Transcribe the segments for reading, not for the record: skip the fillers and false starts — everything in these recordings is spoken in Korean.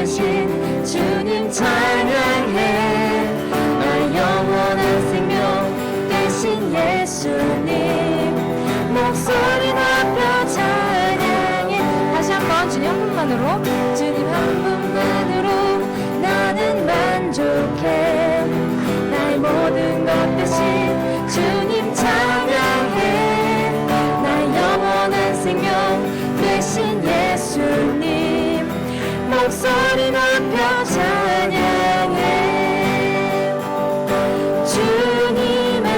되신 주님 찬양해. 나의 영원한 생명 되신 예수님 목소리 높여 찬양해. 다시 한번 주님 한 분만으로, 주님 한 분만으로 나는 만족해. 나의 모든 것 대신 주님 찬양해. 나의 영원한 생명 되신 예수님 목소리 높여 찬양해. 주님의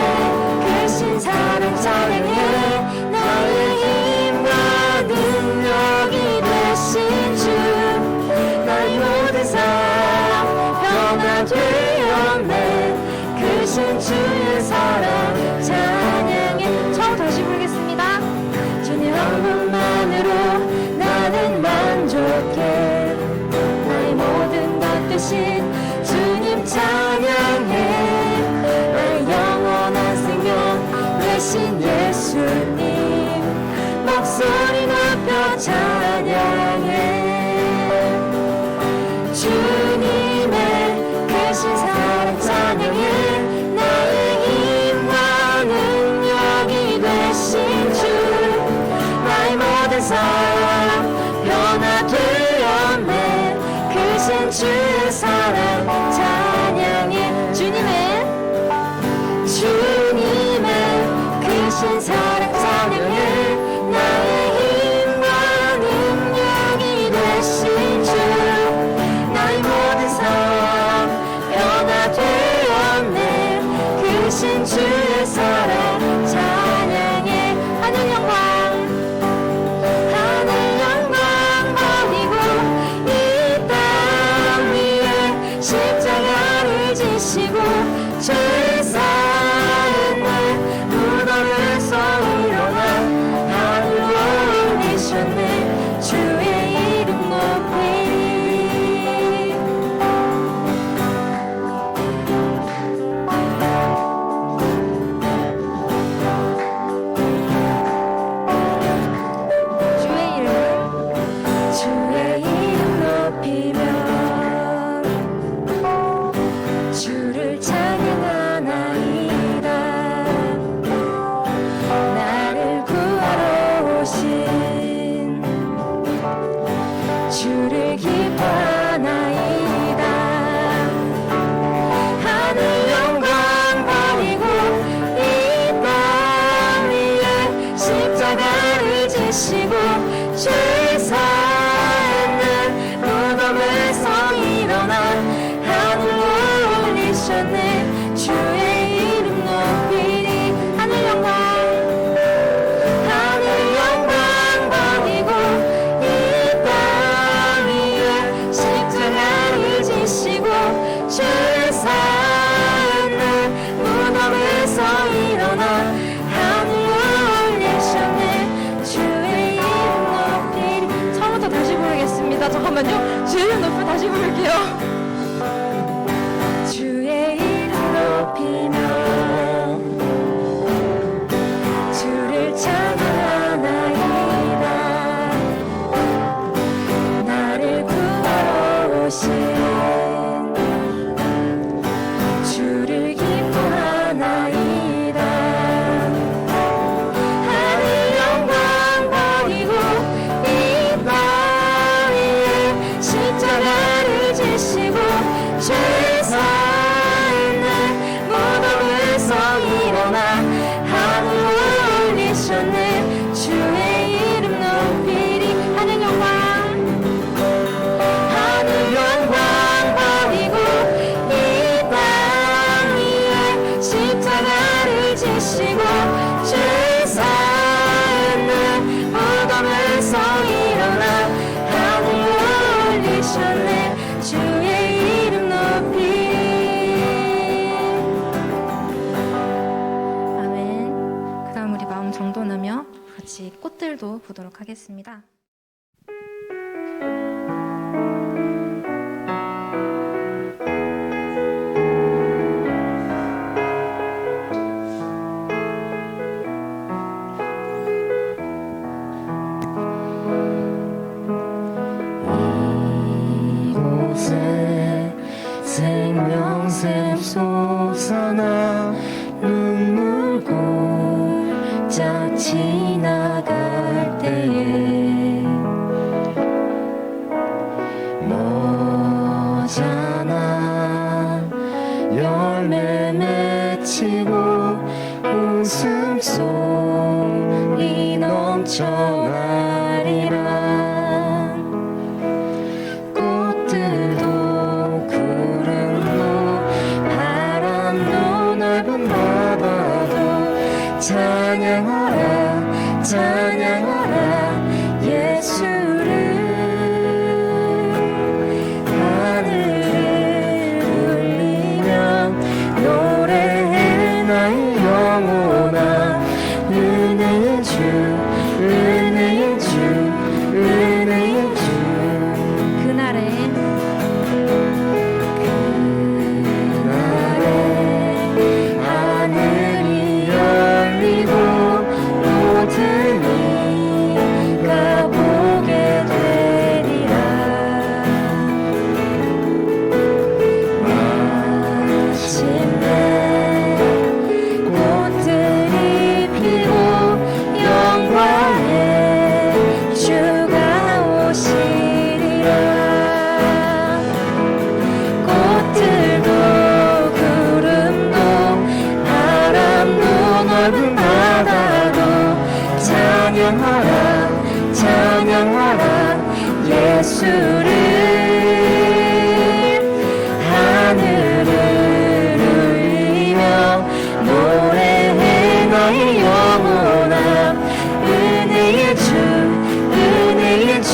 크신 사랑 찬양해. 나의 힘과 능력이 되신 주 나의 모든 삶 변화되었네. 크신 주의 사랑 찬양해. 처음 다시 부르겠습니다. 주님 한 분만으로 나는 만족해. 나의 모든 것 되신 주님 찬양해. 나의 영원한 생명 되신 예수님 목소리 높여 찬양해. 주님의 크신 사랑 찬양해. 나의 힘과 능력이 되신 주 나의 모든 삶 변화되었네. 크신 주의 사랑 찬양해. 주님의 크신 사랑 찬양해. 나의 힘과 능력이 되신 주 나의 모든 삶 변화되었네. 크신 주의 사랑 찬양해. 하늘 영광 버리고 이 땅 위에 십자가를 지시고 죄 사는 날 무덤에서 일어나 하늘로 올리셨네. 주의 이름 높이리. 주의 이름 높이며 주를 찬양하나이다. 나를 구하러 오신 주를 기뻐하나이다. 하늘 영광 버리고 이 땅 위에 십자가를 지시고 죄 사는 무덤에서 일어나 하늘로 올리셨네. 주의 이름 높이리. 하늘 영광 버리고 이 땅 위에 십자가를 지시고 죄 사는 무덤에서 일어나 하늘로 올리셨네. 주의 이름 높이리. 처음부터 다시 부르겠습니다. 잠깐만요. 주의 이름 높여 다시 부를게요. 주의 이름 높이며 주를 찬양하나이다. 나를 구하러 오신 주를 기뻐하나이다. 하늘 영광 버리고 이 땅 위에 십자가를 지시고 죄 사는 무덤에서 일어나 하늘로 올리셨네. 주의 이름 높이리. 하늘 영광 버리고 이 땅 위에 십자가를 지시고 죄 사는 무덤에서 일어나 하늘로 올리셨네. 주의 이름 높이리. 아멘. 그 다음 우리 마음 정돈하며 같이 꽃들도 보도록 하겠습니다. 때에 모자나 열매 맺히고 웃음소리 넘쳐나리라. 꽃들도 구름도 바람도 넓은 바다도 찬양하라 찬양하라 예수를. 하늘을 울리며 노래해 나의 영혼아. 은혜의 주 은혜의 주 은혜의 주. 그날에 하늘이 열리고 모든 이가 보게 되리라. 마침내 꽃들이 피고 영광의 주가 오시리라. 꽃들도 구름도 바람도 넓은 바다도 찬양하라 찬양하라 예수를. 하늘을 울리며 노래해 나의 영혼아. 은혜의 주 은혜의 주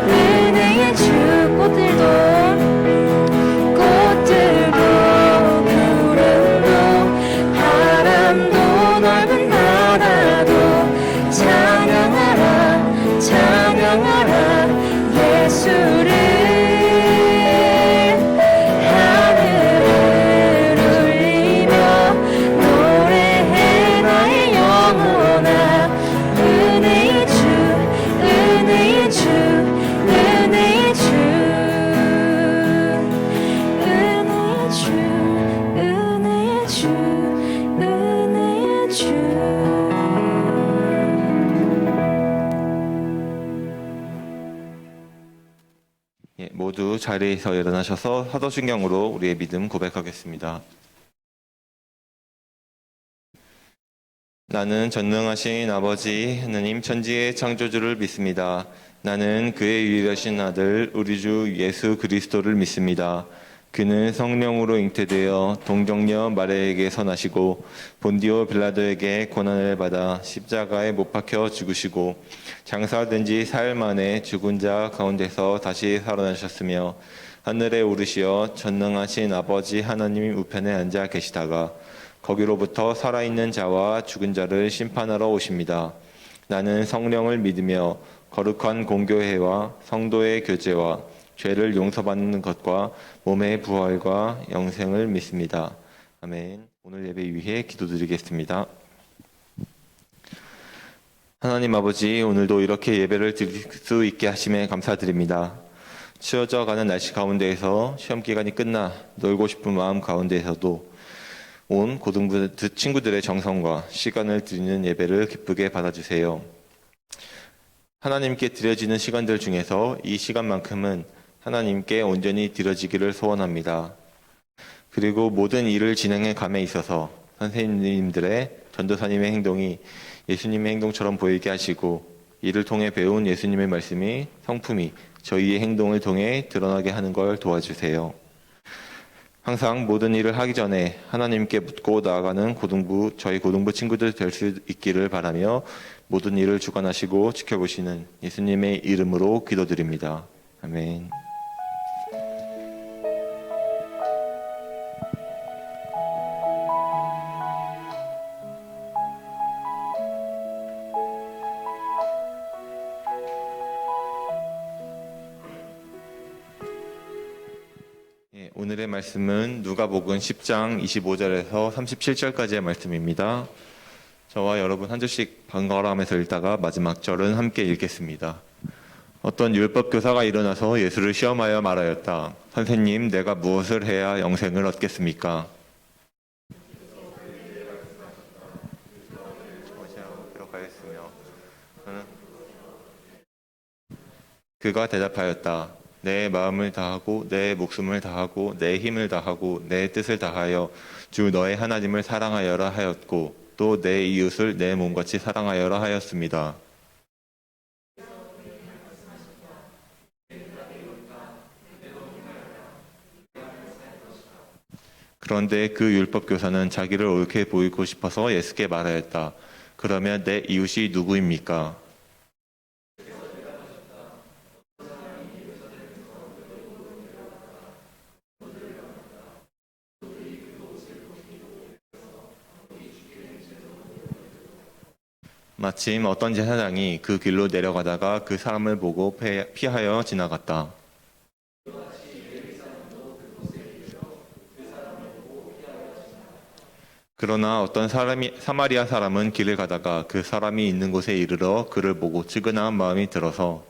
은혜의 주. 꽃들도 구름도 바람도 넓은 바다도 찬양하라 찬양하라 예수를. 하늘을 울리며 노래해 나의 영혼아. 은혜의 주 은혜의 주 은혜의 주 은혜의 주 은혜의 주 은혜의 주. 예, 모두 자리에서 일어나셔서 사도신경으로 우리의 믿음 고백하겠습니다. 나는 전능하신 아버지 하나님 천지의 창조주를 믿습니다. 나는 그의 유일하신 아들 우리 주 예수 그리스도를 믿습니다. 그는 성령으로 잉태되어 동정녀 마리아에게 나시고 본디오 빌라도에게 고난을 받아 십자가에 못 박혀 죽으시고 장사된 지 사흘 만에 죽은 자 가운데서 다시 살아나셨으며 하늘에 오르시어 전능하신 아버지 하나님 우편에 앉아 계시다가 거기로부터 살아있는 자와 죽은 자를 심판하러 오십니다. 나는 성령을 믿으며 거룩한 공교회와 성도의 교제와 죄를 용서받는 것과 몸의 부활과 영생을 믿습니다. 아멘. 오늘 예배 위해 기도드리겠습니다. 하나님 아버지, 오늘도 이렇게 예배를 드릴 수 있게 하심에 감사드립니다. 추워져 가는 날씨 가운데에서 시험 기간이 끝나 놀고 싶은 마음 가운데에서도 온 고등부 친구들의 정성과 시간을 드리는 예배를 기쁘게 받아주세요. 하나님께 드려지는 시간들 중에서 이 시간만큼은 하나님께 온전히 드려지기를 소원합니다. 그리고 모든 일을 진행해 감에 있어서 선생님들의 전도사님의 행동이 예수님의 행동처럼 보이게 하시고 이를 통해 배운 예수님의 말씀이 성품이 저희의 행동을 통해 드러나게 하는 걸 도와주세요. 항상 모든 일을 하기 전에 하나님께 묻고 나아가는 저희 고등부 친구들 될 수 있기를 바라며 모든 일을 주관하시고 지켜보시는 예수님의 이름으로 기도드립니다. 아멘. 오늘의 말씀은 누가복음 10장 25절에서 37절까지의 말씀입니다. 저와 여러분 한 절씩 번갈아 하면서 읽다가 마지막 절은 함께 읽겠습니다. 어떤 율법 교사가 일어나서 예수를 시험하여 말하였다. 선생님, 내가 무엇을 해야 영생을 얻겠습니까? 그가 대답하였다. 내 마음을 다하고 내 목숨을 다하고 내 힘을 다하고 내 뜻을 다하여 주 너의 하나님을 사랑하여라 하였고 또 내 이웃을 내 몸같이 사랑하여라 하였습니다. 그런데 그 율법교사는 자기를 옳게 보이고 싶어서 예수께 말하였다. 그러면 내 이웃이 누구입니까? 마침 어떤 제사장이 그 길로 내려가다가 그 사람을 보고 피하여 지나갔다. 그러나 어떤 사마리아 사람은 길을 가다가 그 사람이 있는 곳에 이르러 그를 보고 측은한 마음이 들어서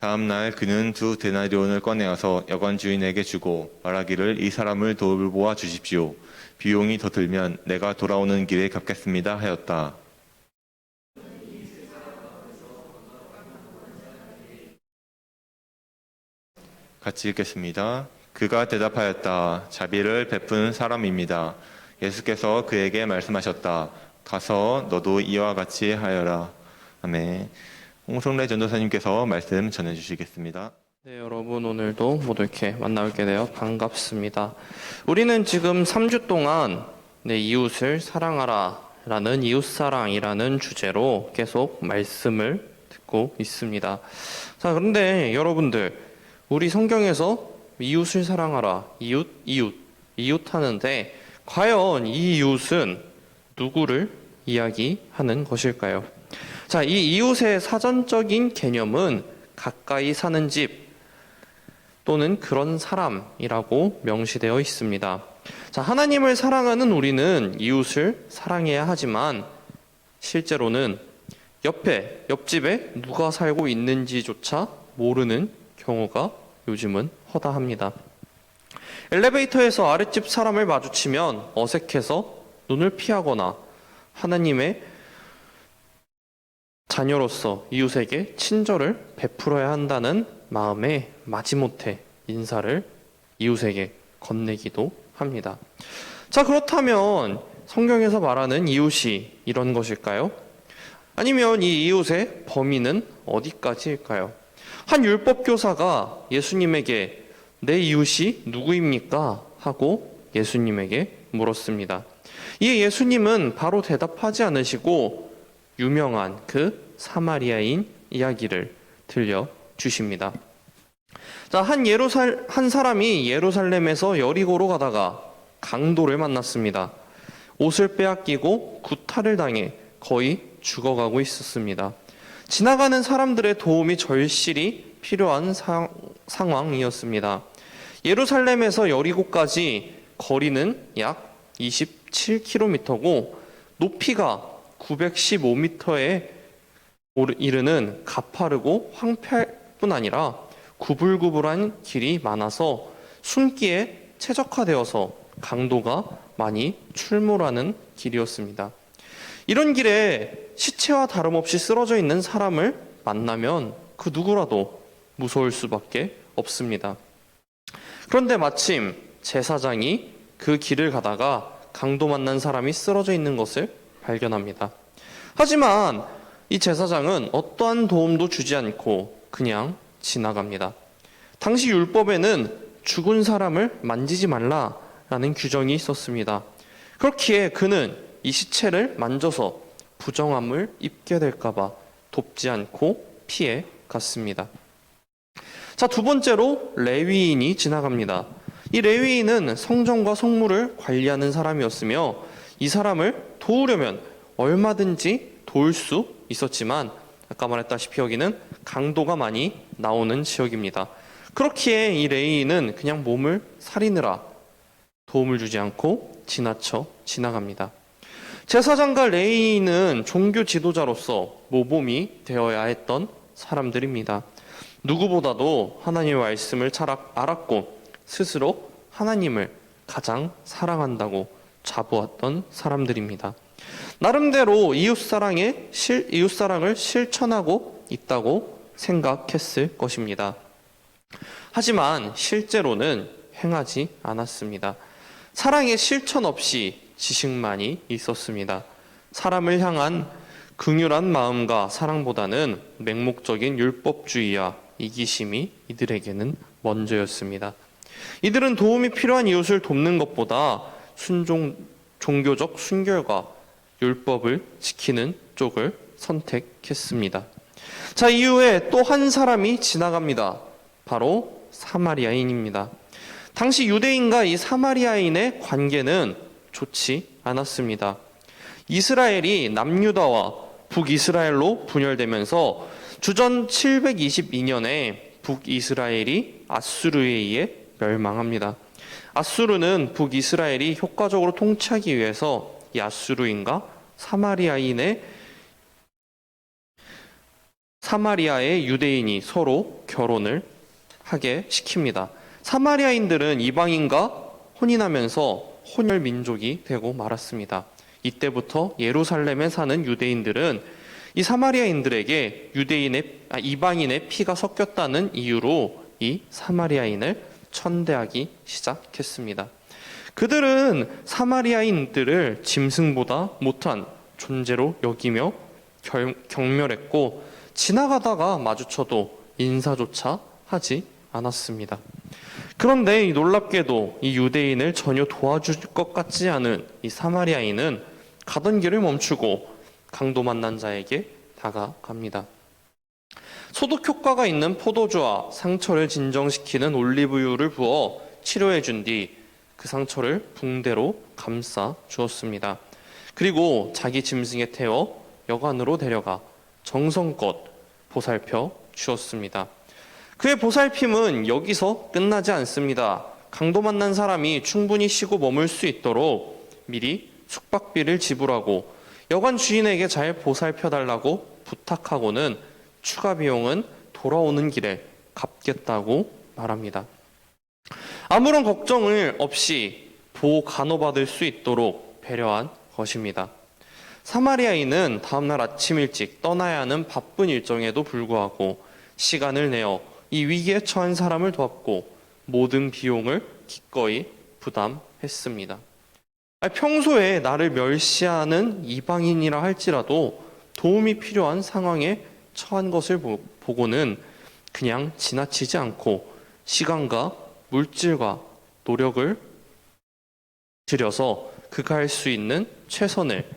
다음 날 그는 2데나리온을 꺼내어서 여관 주인에게 주고 말하기를 이 사람을 돌보아 주십시오. 비용이 더 들면 내가 돌아오는 길에 갚겠습니다 하였다. 같이 읽겠습니다. 그가 대답하였다. 자비를 베푼 사람입니다. 예수께서 그에게 말씀하셨다. 가서 너도 이와 같이 하여라. 아멘. 홍성래 전도사님께서 말씀 전해주시겠습니다. 네, 여러분 오늘도 모두 이렇게 만나뵙게 되어 반갑습니다. 우리는 지금 3주 동안 이웃을 사랑하라 라는 이웃사랑이라는 주제로 계속 말씀을 듣고 있습니다. 자, 그런데 여러분들, 우리 성경에서 이웃을 사랑하라, 이웃 하는데 과연 이 이웃은 누구를 이야기하는 것일까요? 자, 이 이웃의 사전적인 개념은 가까이 사는 집 또는 그런 사람이라고 명시되어 있습니다. 자, 하나님을 사랑하는 우리는 이웃을 사랑해야 하지만 실제로는 옆집에 누가 살고 있는지조차 모르는 경우가 요즘은 허다합니다. 엘리베이터에서 아랫집 사람을 마주치면 어색해서 눈을 피하거나 하나님의 자녀로서 이웃에게 친절을 베풀어야 한다는 마음에 마지못해 인사를 이웃에게 건네기도 합니다. 자, 그렇다면 성경에서 말하는 이웃이 이런 것일까요? 아니면 이 이웃의 범위는 어디까지일까요? 한 율법교사가 예수님에게 내 이웃이 누구입니까? 하고 예수님에게 물었습니다. 이에 예수님은 바로 대답하지 않으시고 유명한 그 사마리아인 이야기를 들려주십니다. 자, 한 사람이 예루살렘에서 여리고로 가다가 강도를 만났습니다. 옷을 빼앗기고 구타를 당해 거의 죽어가고 있었습니다. 지나가는 사람들의 도움이 절실히 필요한 상황이었습니다. 예루살렘에서 여리고까지 거리는 약 27km고 높이가 915m에 이르는 가파르고 황폐뿐 아니라 구불구불한 길이 많아서 숨기에 최적화되어서 강도가 많이 출몰하는 길이었습니다. 이런 길에 시체와 다름없이 쓰러져 있는 사람을 만나면 그 누구라도 무서울 수밖에 없습니다. 그런데 마침 제사장이 그 길을 가다가 강도 만난 사람이 쓰러져 있는 것을 발견합니다. 하지만 이 제사장은 어떠한 도움도 주지 않고 그냥 지나갑니다. 당시 율법에는 죽은 사람을 만지지 말라라는 규정이 있었습니다. 그렇기에 그는 이 시체를 만져서 부정함을 입게 될까봐 돕지 않고 피해 갔습니다. 자, 두 번째로 레위인이 지나갑니다. 이 레위인은 성전과 성물을 관리하는 사람이었으며 이 사람을 도우려면 얼마든지 도울 수 있었지만 아까 말했다시피 여기는 강도가 많이 나오는 지역입니다. 그렇기에 이 레위인은 그냥 몸을 사리느라 도움을 주지 않고 지나쳐 지나갑니다. 제사장과 레위인은 종교 지도자로서 모범이 되어야 했던 사람들입니다. 누구보다도 하나님의 말씀을 잘 알았고 스스로 하나님을 가장 사랑한다고 자부했던 사람들입니다. 나름대로 이웃사랑을 실천하고 있다고 생각했을 것입니다. 하지만 실제로는 행하지 않았습니다. 사랑의 실천 없이 지식만이 있었습니다. 사람을 향한 긍휼한 마음과 사랑보다는 맹목적인 율법주의와 이기심이 이들에게는 먼저였습니다. 이들은 도움이 필요한 이웃을 돕는 것보다 종교적 순결과 율법을 지키는 쪽을 선택했습니다. 자, 이후에 또 한 사람이 지나갑니다. 바로 사마리아인입니다. 당시 유대인과 이 사마리아인의 관계는 좋지 않았습니다. 이스라엘이 남유다와 북이스라엘로 분열되면서 주전 722년에 북이스라엘이 아수르에 의해 멸망합니다. 아수르는 북이스라엘이 효과적으로 통치하기 위해서 이 아수르인과 사마리아의 유대인이 서로 결혼을 하게 시킵니다. 사마리아인들은 이방인과 혼인하면서 혼혈 민족이 되고 말았습니다. 이때부터 예루살렘에 사는 유대인들은 이 사마리아인들에게 이방인의 피가 섞였다는 이유로 이 사마리아인을 천대하기 시작했습니다. 그들은 사마리아인들을 짐승보다 못한 존재로 여기며 경멸했고 지나가다가 마주쳐도 인사조차 하지 않았습니다. 그런데 놀랍게도 이 유대인을 전혀 도와줄 것 같지 않은 이 사마리아인은 가던 길을 멈추고 강도 만난 자에게 다가갑니다. 소독 효과가 있는 포도주와 상처를 진정시키는 올리브유를 부어 치료해 준 뒤 그 상처를 붕대로 감싸 주었습니다. 그리고 자기 짐승에 태워 여관으로 데려가 정성껏 보살펴 주었습니다. 그의 보살핌은 여기서 끝나지 않습니다. 강도 만난 사람이 충분히 쉬고 머물 수 있도록 미리 숙박비를 지불하고 여관 주인에게 잘 보살펴달라고 부탁하고는 추가 비용은 돌아오는 길에 갚겠다고 말합니다. 아무런 걱정을 없이 보호 간호받을 수 있도록 배려한 것입니다. 사마리아인은 다음날 아침 일찍 떠나야 하는 바쁜 일정에도 불구하고 시간을 내어 이 위기에 처한 사람을 도왔고 모든 비용을 기꺼이 부담했습니다. 평소에 나를 멸시하는 이방인이라 할지라도 도움이 필요한 상황에 처한 것을 보고는 그냥 지나치지 않고 시간과 물질과 노력을 들여서 그가 할 수 있는 최선을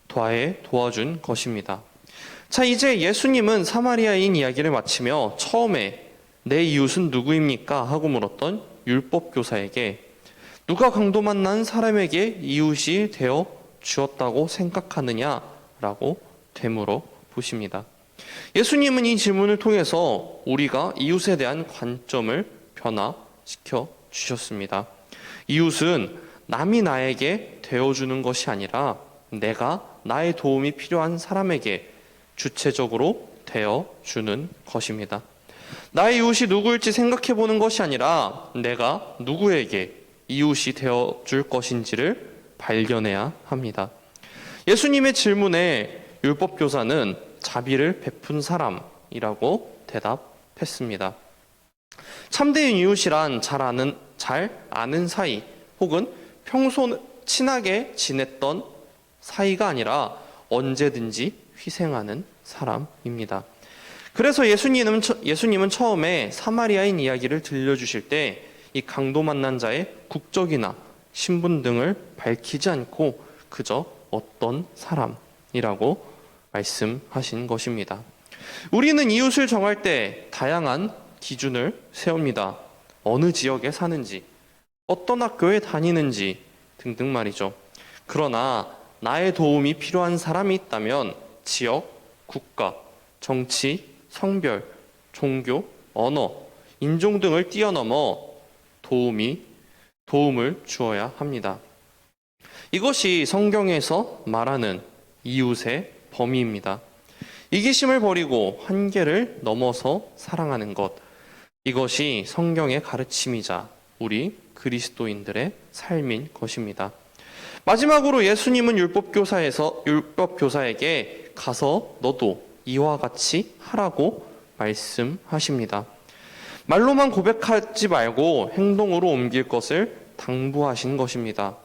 다해 도와준 것입니다. 자, 이제 예수님은 사마리아인 이야기를 마치며 처음에 내 이웃은 누구입니까? 하고 물었던 율법교사에게 누가 강도 만난 사람에게 이웃이 되어 주었다고 생각하느냐라고 되물어 보십니다. 예수님은 이 질문을 통해서 우리가 이웃에 대한 관점을 변화시켜 주셨습니다. 이웃은 남이 나에게 되어주는 것이 아니라 내가 나의 도움이 필요한 사람에게 주체적으로 되어주는 것입니다. 나의 이웃이 누구일지 생각해 보는 것이 아니라 내가 누구에게 이웃이 되어줄 것인지를 발견해야 합니다. 예수님의 질문에 율법교사는 자비를 베푼 사람이라고 대답했습니다. 참된 이웃이란 잘 아는 사이 혹은 평소 친하게 지냈던 사이가 아니라 언제든지 희생하는 사람입니다. 그래서 예수님은 처음에 사마리아인 이야기를 들려주실 때 이 강도 만난 자의 국적이나 신분 등을 밝히지 않고 그저 어떤 사람이라고 말씀하신 것입니다. 우리는 이웃을 정할 때 다양한 기준을 세웁니다. 어느 지역에 사는지, 어떤 학교에 다니는지 등등 말이죠. 그러나 나의 도움이 필요한 사람이 있다면 지역, 국가, 정치, 성별, 종교, 언어, 인종 등을 뛰어넘어 도움을 주어야 합니다. 이것이 성경에서 말하는 이웃의 범위입니다. 이기심을 버리고 한계를 넘어서 사랑하는 것, 이것이 성경의 가르침이자 우리 그리스도인들의 삶인 것입니다. 마지막으로 예수님은 율법교사에게 가서 너도 이와 같이 하라고 말씀하십니다. 말로만 고백하지 말고 행동으로 옮길 것을 당부하신 것입니다.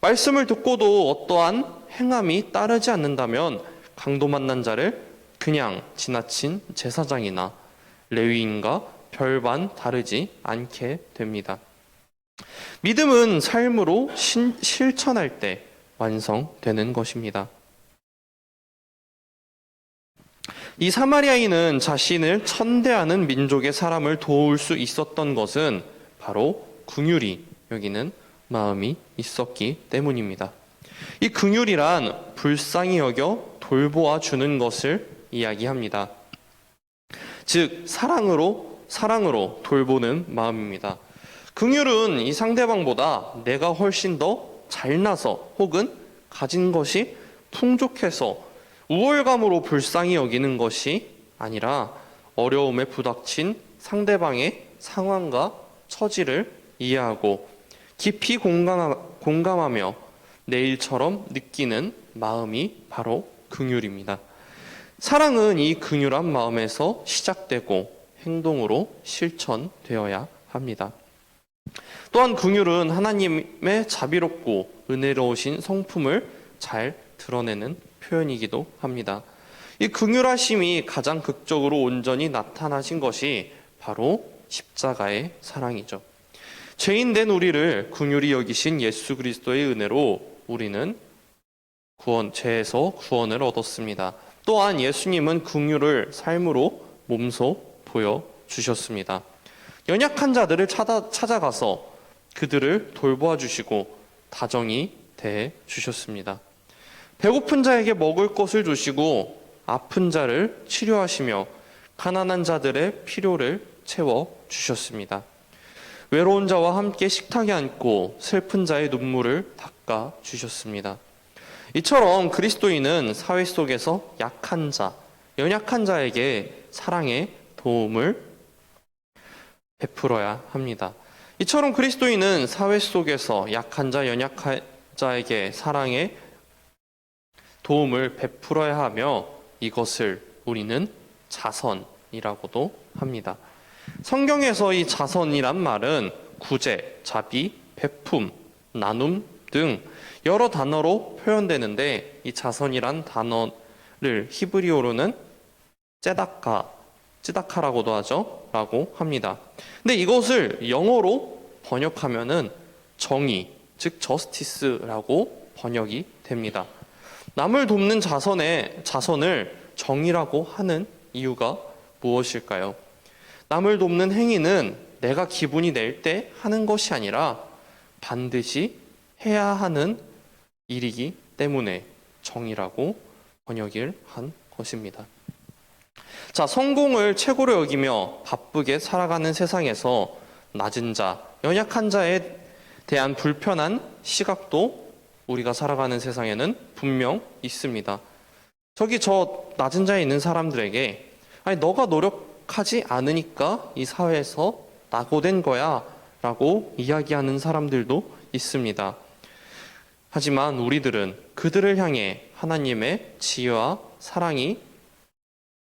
말씀을 듣고도 어떠한 행함이 따르지 않는다면 강도 만난 자를 그냥 지나친 제사장이나 레위인과 별반 다르지 않게 됩니다. 믿음은 삶으로 실천할 때 완성되는 것입니다. 이 사마리아인은 자신을 천대하는 민족의 사람을 도울 수 있었던 것은 바로 긍휼히 여기는 마음이 있었기 때문입니다. 이 긍휼이란 불쌍히 여겨 돌보아 주는 것을 이야기합니다. 즉 사랑으로 돌보는 마음입니다. 긍휼은 이 상대방보다 내가 훨씬 더 잘나서 혹은 가진 것이 풍족해서 우월감으로 불쌍히 여기는 것이 아니라 어려움에 부닥친 상대방의 상황과 처지를 이해하고 깊이 공감하며 내 일처럼 느끼는 마음이 바로 긍휼입니다. 사랑은 이 긍휼한 마음에서 시작되고 행동으로 실천되어야 합니다. 또한 긍휼은 하나님의 자비롭고 은혜로우신 성품을 잘 드러내는 표현이기도 합니다. 이 긍휼하심이 가장 극적으로 온전히 나타나신 것이 바로 십자가의 사랑이죠. 죄인된 우리를 긍휼히 여기신 예수 그리스도의 은혜로 우리는 죄에서 구원을 얻었습니다. 또한 예수님은 긍휼을 삶으로 몸소 보여주셨습니다. 연약한 자들을 찾아가서 그들을 돌보아 주시고 다정히 대해 주셨습니다. 배고픈 자에게 먹을 것을 주시고 아픈 자를 치료하시며 가난한 자들의 필요를 채워 주셨습니다. 외로운 자와 함께 식탁에 앉고 슬픈 자의 눈물을 닦아 주셨습니다. 이처럼 그리스도인은 사회 속에서 약한 자, 연약한 자에게 사랑의 도움을 베풀어야 합니다. 이처럼 그리스도인은 사회 속에서 약한 자, 연약한 자에게 사랑의 도움을 베풀어야 하며 이것을 우리는 자선이라고도 합니다. 성경에서 이 자선이란 말은 구제, 자비, 베품, 나눔 등 여러 단어로 표현되는데 이 자선이란 단어를 히브리어로는 찌다카라고도 하죠. 라고 합니다. 근데 이것을 영어로 번역하면은 정의, 즉 저스티스라고 번역이 됩니다. 남을 돕는 자선을 정의라고 하는 이유가 무엇일까요? 남을 돕는 행위는 내가 기분이 낼 때 하는 것이 아니라 반드시 해야 하는 일이기 때문에 정의라고 번역을 한 것입니다. 자, 성공을 최고로 여기며 바쁘게 살아가는 세상에서 낮은 자, 연약한 자에 대한 불편한 시각도 우리가 살아가는 세상에는 분명 있습니다. 저기 저 낮은 자에 있는 사람들에게 아니 너가 노력하지 않으니까 이 사회에서 낙오된 거야 라고 이야기하는 사람들도 있습니다. 하지만 우리들은 그들을 향해 하나님의 지혜와 사랑이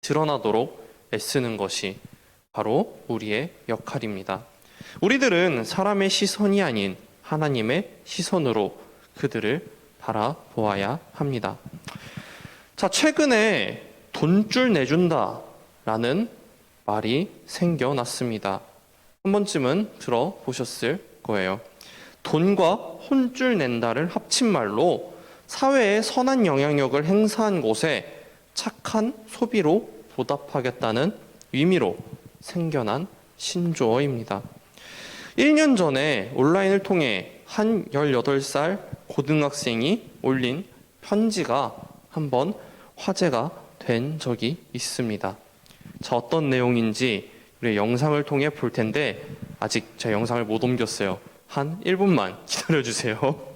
드러나도록 애쓰는 것이 바로 우리의 역할입니다. 우리들은 사람의 시선이 아닌 하나님의 시선으로 그들을 바라보아야 합니다. 자, 최근에 돈줄 내준다라는 말이 생겨났습니다. 한 번쯤은 들어보셨을 거예요. 돈과 혼줄 낸다를 합친 말로 사회에 선한 영향력을 행사한 곳에 착한 소비로 보답하겠다는 의미로 생겨난 신조어입니다. 1년 전에 온라인을 통해 한 18살 고등학생이 올린 편지가 한번 화제가 된 적이 있습니다. 자, 어떤 내용인지 우리 영상을 통해 볼 텐데 아직 제 영상을 못 옮겼어요. 한 1분만 기다려주세요.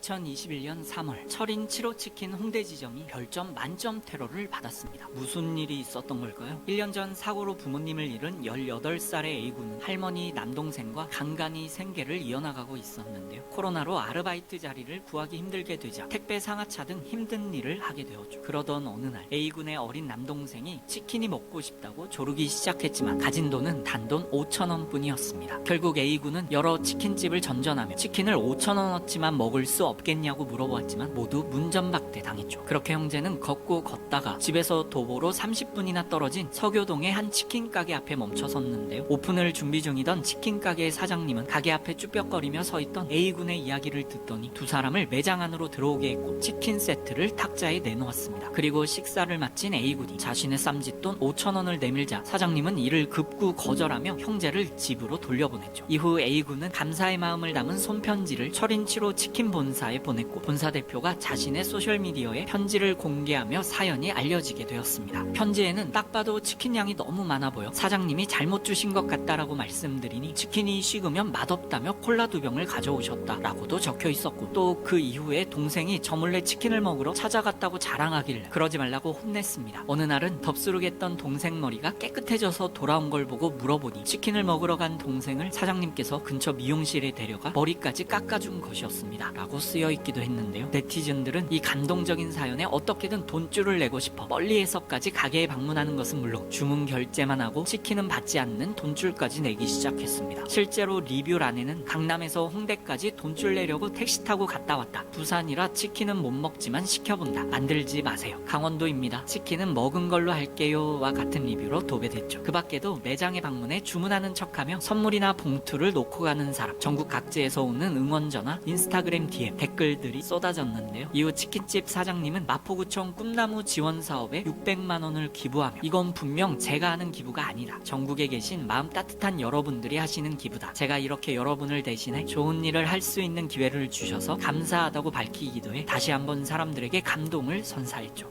2021년 3월 철인 7호 치킨 홍대 지점이 별점 만점 테러를 받았습니다. 무슨 일이 있었던 걸까요? 1년 전 사고로 부모님을 잃은 18살의 A군은 할머니 남동생과 간간히 생계를 이어나가고 있었는데요. 코로나로 아르바이트 자리를 구하기 힘들게 되자 택배 상하차 등 힘든 일을 하게 되었죠. 그러던 어느 날 A군의 어린 남동생이 치킨이 먹고 싶다고 조르기 시작했지만 가진 돈은 단돈 5,000원 뿐이었습니다. 결국 A군은 여러 치킨집을 전전하며 치킨을 5,000원어치만 먹을 수 없겠냐고 물어보았지만 모두 문전박대 당했죠. 그렇게 형제는 걷고 걷다가 집에서 도보로 30분이나 떨어진 서교동의 한 치킨 가게 앞에 멈춰섰는데요. 오픈을 준비 중이던 치킨 가게의 사장님은 가게 앞에 쭈뼛거리며 서있던 A군의 이야기를 듣더니 두 사람을 매장 안으로 들어오게 했고 치킨 세트를 탁자에 내놓았습니다. 그리고 식사를 마친 A군이 자신의 쌈짓돈 5,000원을 내밀자 사장님은 이를 급구 거절하며 형제를 집으로 돌려보냈죠. 이후 A군은 감사의 마음을 담은 손편지를 철인 7호 치킨 본사에 보냈고 본사 대표가 자신의 소셜미디어에 편지를 공개하며 사연이 알려지게 되었습니다. 편지에는 딱 봐도 치킨 양이 너무 많아 보여 사장님이 잘못 주신 것 같다라고 말씀드리니 치킨이 식으면 맛없다며 콜라 2병을 가져오셨다라고도 적혀 있었고 또 그 이후에 동생이 저 몰래 치킨을 먹으러 찾아갔다고 자랑하길래 그러지 말라고 혼냈습니다. 어느 날은 덥수룩했던 동생 머리가 깨끗해져서 돌아온 걸 보고 물어보니 치킨을 먹으러 간 동생을 사장님께서 근처 미용실에 데려가 머리까지 깎아준 것이었습니다. 라고 쓰여 있기도 했는데요. 네티즌들은 이 감동적인 사연에 어떻게든 돈줄을 내고 싶어 멀리에서까지 가게에 방문하는 것은 물론 주문 결제만 하고 치킨은 받지 않는 돈줄까지 내기 시작했습니다. 실제로 리뷰란에는 강남에서 홍대까지 돈줄 내려고 택시 타고 갔다 왔다. 부산이라 치킨은 못 먹지만 시켜본다. 만들지 마세요. 강원도입니다. 치킨은 먹은 걸로 할게요와 같은 리뷰로 도배됐죠. 그 밖에도 매장에 방문해 주문하는 척하며 선물이나 봉투를 놓고 가는 사람, 전국 각지에서 오는 응원전화, 인스타그램 DM, 댓글들이 쏟아졌는데요. 이후 치킨집 사장님은 마포구청 꿈나무 지원 사업에 600만 원을 기부하며 이건 분명 제가 하는 기부가 아니다. 전국에 계신 마음 따뜻한 여러분들이 하시는 기부다. 제가 이렇게 여러분을 대신해 좋은 일을 할 수 있는 기회를 주셔서 감사하다고 밝히기도 해 다시 한번 사람들에게 감동을 선사했죠.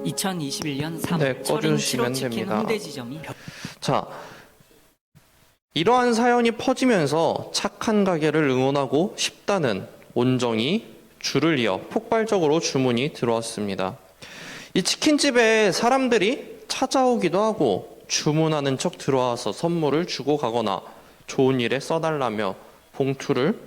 2021년 3월 네, 꺼주시면 치킨 됩니다. 홍대 지점이 자, 이러한 사연이 퍼지면서 착한 가게를 응원하고 싶다는 온정이 줄을 이어 폭발적으로 주문이 들어왔습니다. 이 치킨집에 사람들이 찾아오기도 하고 주문하는 척 들어와서 선물을 주고 가거나 좋은 일에 써달라며 봉투를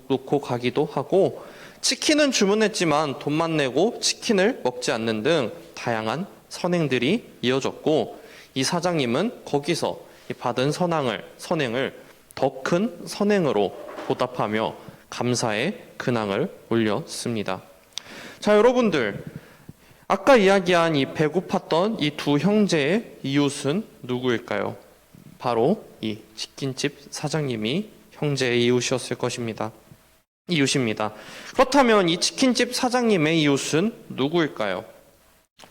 놓고 가기도 하고 치킨은 주문했지만 돈만 내고 치킨을 먹지 않는 등 다양한 선행들이 이어졌고 이 사장님은 거기서 받은 선행을 더 큰 선행으로 보답하며 감사의 근황을 올렸습니다. 자, 여러분들, 아까 이야기한 이 배고팠던 이 두 형제의 이웃은 누구일까요? 바로 이 치킨집 사장님이 형제의 이웃이었을 것입니다. 이웃입니다. 그렇다면 이 치킨집 사장님의 이웃은 누구일까요?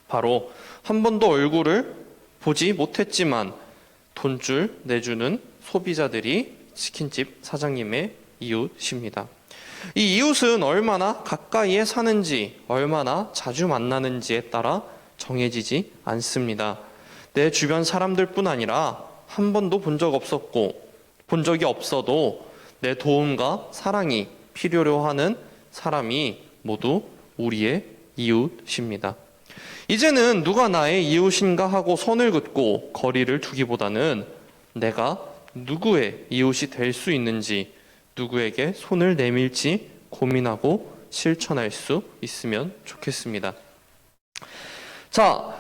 바로 한 번도 얼굴을 보지 못했지만 돈줄 내주는 소비자들이 치킨집 사장님의 이웃입니다. 이 이웃은 얼마나 가까이에 사는지, 얼마나 자주 만나는지에 따라 정해지지 않습니다. 내 주변 사람들뿐 아니라 한 번도 본 적이 없어도 내 도움과 사랑이 필요로 하는 사람이 모두 우리의 이웃입니다. 이제는 누가 나의 이웃인가 하고 선을 긋고 거리를 두기보다는 내가 누구의 이웃이 될 수 있는지, 누구에게 손을 내밀지 고민하고 실천할 수 있으면 좋겠습니다. 자,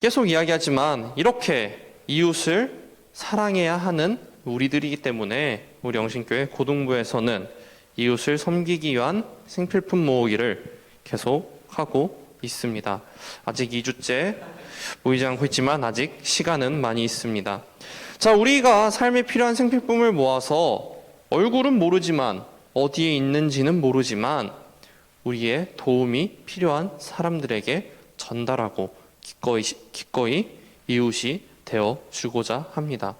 계속 이야기하지만 이렇게 이웃을 사랑해야 하는 우리들이기 때문에 우리 영신교회 고등부에서는 이웃을 섬기기 위한 생필품 모으기를 계속하고 있습니다. 아직 2주째 모이지 않고 있지만 아직 시간은 많이 있습니다. 자, 우리가 삶에 필요한 생필품을 모아서 얼굴은 모르지만 어디에 있는지는 모르지만 우리의 도움이 필요한 사람들에게 전달하고 기꺼이 이웃이 되어 주고자 합니다.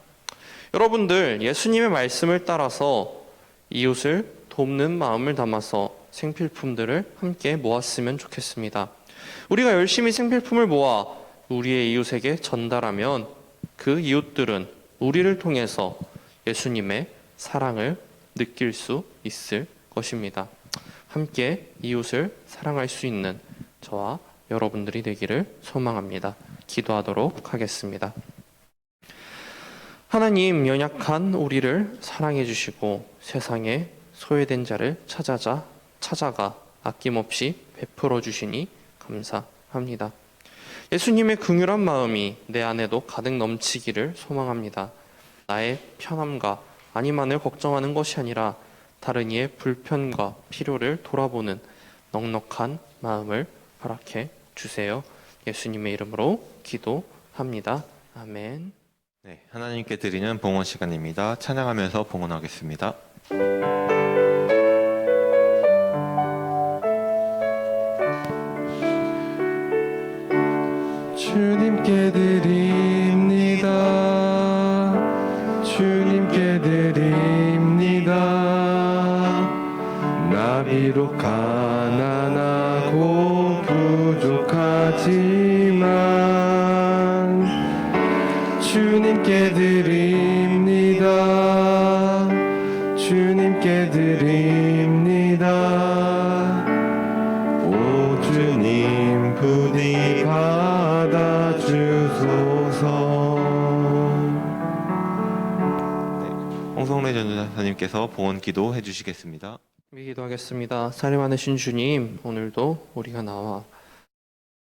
여러분들, 예수님의 말씀을 따라서 이웃을 돕는 마음을 담아서 생필품들을 함께 모았으면 좋겠습니다. 우리가 열심히 생필품을 모아 우리의 이웃에게 전달하면 그 이웃들은 우리를 통해서 예수님의 사랑을 느낄 수 있을 것입니다. 함께 이웃을 사랑할 수 있는 저와 여러분들이 되기를 소망합니다. 기도하도록 하겠습니다. 하나님, 연약한 우리를 사랑해 주시고 세상에 소외된 자를 찾아가 아낌없이 베풀어 주시니 감사합니다. 예수님의 긍휼한 마음이 내 안에도 가득 넘치기를 소망합니다. 나의 편함과 안위만을 걱정하는 것이 아니라 다른 이의 불편과 필요를 돌아보는 넉넉한 마음을 허락해 주세요. 예수님의 이름으로 기도합니다. 아멘. 네, 하나님께 드리는 봉헌 시간입니다. 찬양하면서 봉헌하겠습니다. 주님께 드립니다. 주님께 드립니다. 나 비록 가난하고 부족하지만 주님께 드립니다. 주님께 드립니다. 오 주님 부디 받아주소서. 네, 홍성래 전도사님께서 봉헌 기도 해주시겠습니다. 기도하겠습니다. 사랑 많으신 주님, 오늘도 우리가 나와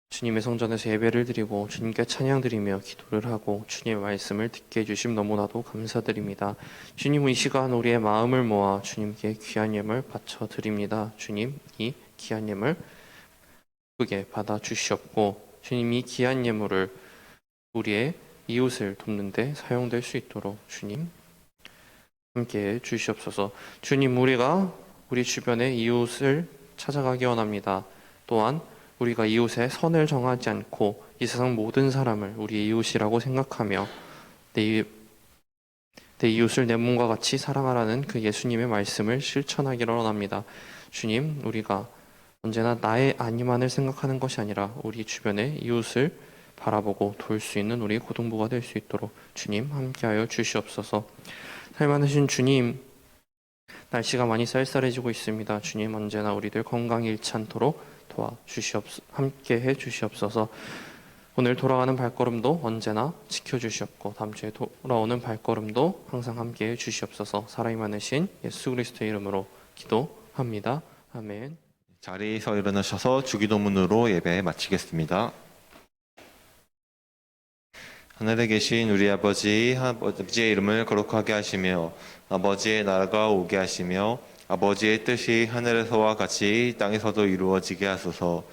주님의 성전에서 예배를 드리고 주님께 찬양드리며 기도를 하고 주님의 말씀을 듣게 해주심 너무나도 감사드립니다. 주님, 이 시간 우리의 마음을 모아 주님께 귀한 예물 바쳐드립니다. 주님, 이 귀한 예물 크게 받아주시옵고 주님, 이 귀한 예물을 우리의 이웃을 돕는 데 사용될 수 있도록 주님 함께 주시옵소서. 주님, 우리가 우리 주변의 이웃을 찾아가기 원합니다. 또한 우리가 이웃의 선을 정하지 않고 이 세상 모든 사람을 우리의 이웃이라고 생각하며 내 이웃을 내 몸과 같이 사랑하라는 그 예수님의 말씀을 실천하기를 원합니다. 주님, 우리가 언제나 나의 안위만을 생각하는 것이 아니라 우리 주변의 이웃을 바라보고 도울 수 있는 우리 고등부가 될 수 있도록 주님 함께하여 주시옵소서. 살만하신 주님, 날씨가 많이 쌀쌀해지고 있습니다. 주님, 언제나 우리들 건강 잃지 않도록 함께 해 주시옵소서. 오늘 돌아가는 발걸음도 언제나 지켜주시옵고 다음 주에 돌아오는 발걸음도 항상 함께 해 주시옵소서. 사랑이 많으신 예수 그리스도의 이름으로 기도합니다. 아멘. 자리에서 일어나셔서 주기도문으로 예배 마치겠습니다. 하늘에 계신 우리 아버지의 이름을 거룩하게 하시며 아버지의 나라가 오게 하시며 아버지의 뜻이 하늘에서와 같이 땅에서도 이루어지게 하소서.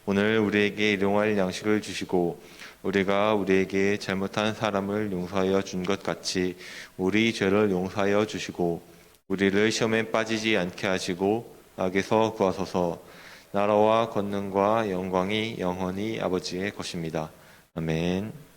오늘 우리에게 일용할 양식을 주시고 우리가 우리에게 잘못한 사람을 용서하여 준 것 같이 우리 죄를 용서하여 주시고 우리를 시험에 빠지지 않게 하시고 악에서 구하소서. 나라와 권능과 영광이 영원히 아버지의 것입니다. 아멘.